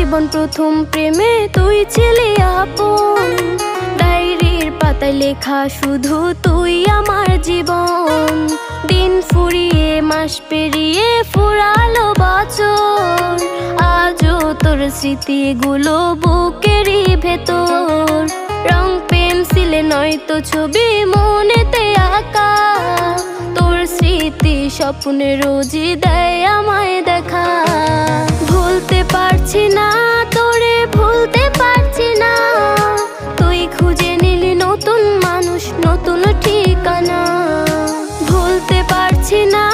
জীবন প্রথম প্রেমে তুই ছিলি আপন, ডায়েরির পাতায় লেখা শুধু তুই আমার জীবন। দিন ফুরিয়ে মাস পেরিয়ে ফুরালো বছর, আজও তোর স্মৃতিগুলো বুকেরই ভেতর। রং পেন্সিলে নয়তো ছবি মনেতে আঁকা, তোর স্মৃতি স্বপ্নে রোজই দেয় আমায় দেখা। ভুলতে পারছি না তোরে, ভুলতে পারছি না, তুই খুঁজে নিলি নতুন মানুষ, নতুন ঠিকানা। ভুলতে পারছি না